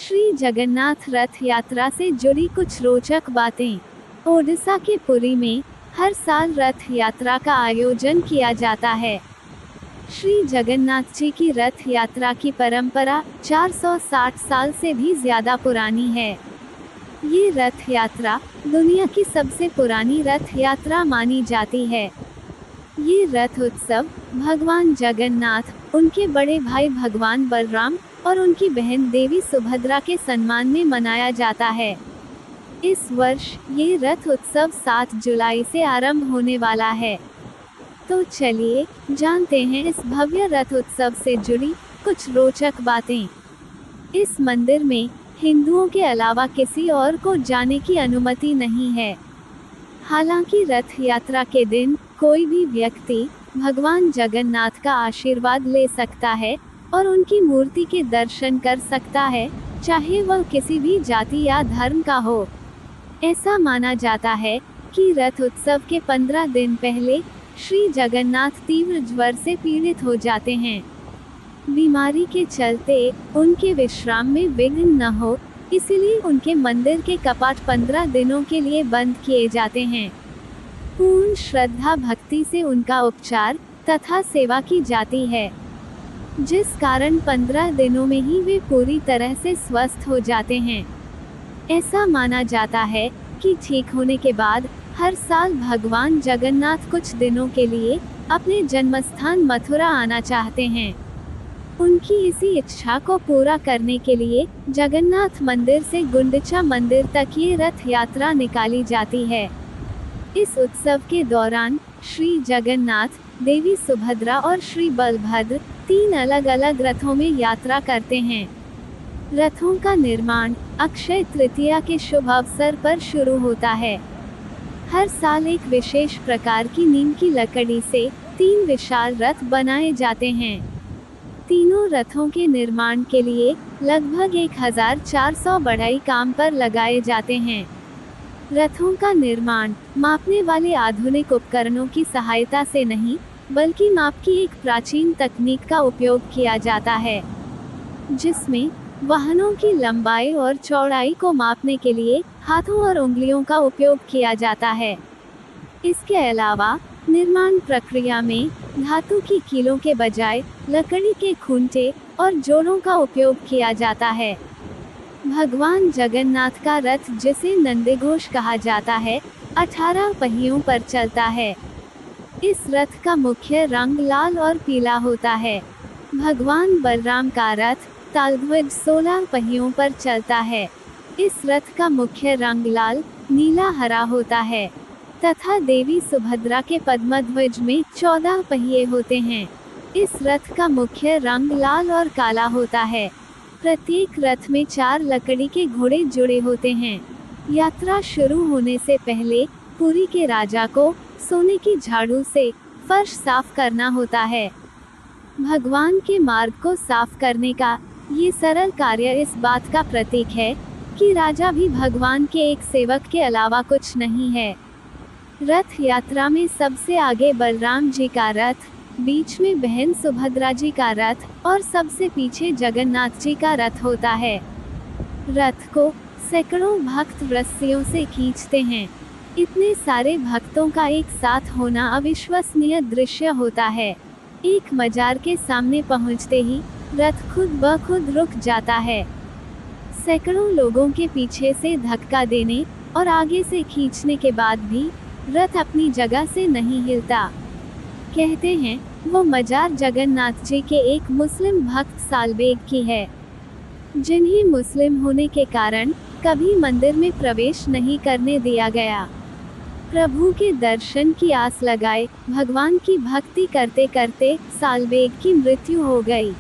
श्री जगन्नाथ रथ यात्रा से जुड़ी कुछ रोचक बातें। ओडिशा के पुरी में हर साल रथ यात्रा का आयोजन किया जाता है। श्री जगन्नाथ जी की रथ यात्रा की परंपरा 460 साल से भी ज्यादा पुरानी है। ये रथ यात्रा दुनिया की सबसे पुरानी रथ यात्रा मानी जाती है। ये रथ उत्सव भगवान जगन्नाथ, उनके बड़े भाई भगवान बलराम और उनकी बहन देवी सुभद्रा के सम्मान में मनाया जाता है। इस वर्ष ये रथ उत्सव 7 जुलाई से आरंभ होने वाला है। तो चलिए जानते हैं इस भव्य रथ उत्सव से जुड़ी कुछ रोचक बातें। इस मंदिर में हिंदुओं के अलावा किसी और को जाने की अनुमति नहीं है। हालांकि रथ यात्रा के दिन कोई भी व्यक्ति भगवान जगन्नाथ का आशीर्वाद ले सकता है और उनकी मूर्ति के दर्शन कर सकता है, चाहे वह किसी भी जाति या धर्म का हो। ऐसा माना जाता है कि रथ उत्सव के 15 दिन पहले श्री जगन्नाथ तीव्र ज्वर से पीड़ित हो जाते हैं। बीमारी के चलते उनके विश्राम में विघ्न न हो, इसलिए उनके मंदिर के कपाट 15 दिनों के लिए बंद किए जाते हैं। पूर्ण श्रद्धा भक्ति से उनका उपचार तथा सेवा की जाती है, जिस कारण 15 दिनों में ही वे पूरी तरह से स्वस्थ हो जाते हैं। ऐसा माना जाता है कि ठीक होने के बाद हर साल भगवान जगन्नाथ कुछ दिनों के लिए अपने जन्मस्थान मथुरा आना चाहते हैं। उनकी इसी इच्छा को पूरा करने के लिए जगन्नाथ मंदिर से गुंडिचा मंदिर तक ये रथ यात्रा निकाली जाती है। इस उत्सव के दौरान श्री जगन्नाथ, देवी सुभद्रा और श्री बलभद्र 3 अलग अलग रथों में यात्रा करते हैं। रथों का निर्माण अक्षय तृतीया के शुभ अवसर पर शुरू होता है। हर साल एक विशेष प्रकार की नीम की लकड़ी से 3 विशाल रथ बनाए जाते हैं। तीनों रथों के निर्माण के लिए लगभग 1400 बढ़ई काम पर लगाए जाते हैं। रथों का निर्माण मापने वाले आधुनिक उपकरणों की सहायता से नहीं, बल्कि माप की एक प्राचीन तकनीक का उपयोग किया जाता है, जिसमें वाहनों की लंबाई और चौड़ाई को मापने के लिए हाथों और उंगलियों का उपयोग किया जाता है। इसके अलावा निर्माण प्रक्रिया में धातु की कीलों के बजाय लकड़ी के खूंटे और जोड़ों का उपयोग किया जाता है। भगवान जगन्नाथ का रथ, जिसे नंदीघोष कहा जाता है, 18 पहियों पर चलता है। इस रथ का मुख्य रंग लाल और पीला होता है। भगवान बलराम का रथ तालध्वज 16 पहियों पर चलता है। इस रथ का मुख्य रंग लाल, नीला, हरा होता है तथा देवी सुभद्रा के पद्मध्वज में 14 पहिए होते हैं। इस रथ का मुख्य रंग लाल और काला होता है। प्रत्येक रथ में 4 लकड़ी के घोड़े जुड़े होते हैं। यात्रा शुरू होने से पहले पुरी के राजा को सोने की झाड़ू से फर्श साफ करना होता है। भगवान के मार्ग को साफ करने का ये सरल कार्य इस बात का प्रतीक है कि राजा भी भगवान के एक सेवक के अलावा कुछ नहीं है। रथ यात्रा में सबसे आगे बलराम जी का रथ, बीच में बहन सुभद्रा जी का रथ और सबसे पीछे जगन्नाथ जी का रथ होता है। रथ को सैकड़ों भक्त रस्सियों से खींचते हैं। इतने सारे भक्तों का एक साथ होना अविश्वसनीय दृश्य होता है। एक मजार के सामने पहुंचते ही रथ खुद ब खुद रुक जाता है। सैकड़ों लोगों के पीछे से धक्का देने और आगे से खींचने के बाद भी रथ अपनी जगह से नहीं हिलता। कहते हैं वो मजार जगन्नाथ जी के एक मुस्लिम भक्त सालबेग की है, जिन्हें मुस्लिम होने के कारण कभी मंदिर में प्रवेश नहीं करने दिया गया। प्रभु के दर्शन की आस लगाए भगवान की भक्ति करते करते सालबेग की मृत्यु हो गई।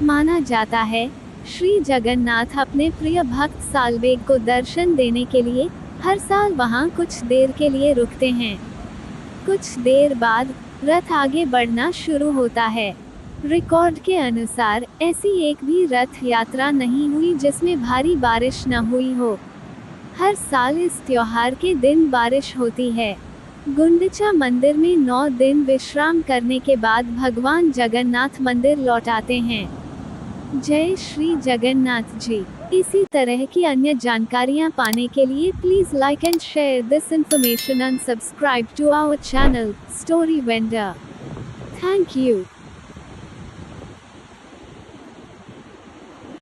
माना जाता है श्री जगन्नाथ अपने प्रिय भक्त सालबेग को दर्शन देने के लिए हर साल वहां कुछ देर के लिए रुकते हैं। कुछ देर बाद रथ आगे बढ़ना शुरू होता है। रिकॉर्ड के अनुसार ऐसी एक भी रथ यात्रा नहीं हुई जिसमें भारी बारिश न हुई हो। हर साल इस त्योहार के दिन बारिश होती है। गुंडिचा मंदिर में 9 दिन विश्राम करने के बाद भगवान जगन्नाथ मंदिर लौट आते हैं। जय श्री जगन्नाथ जी। इसी तरह की अन्य जानकारियां पाने के लिए please like and share this information and subscribe to our channel story vendor. Thank you.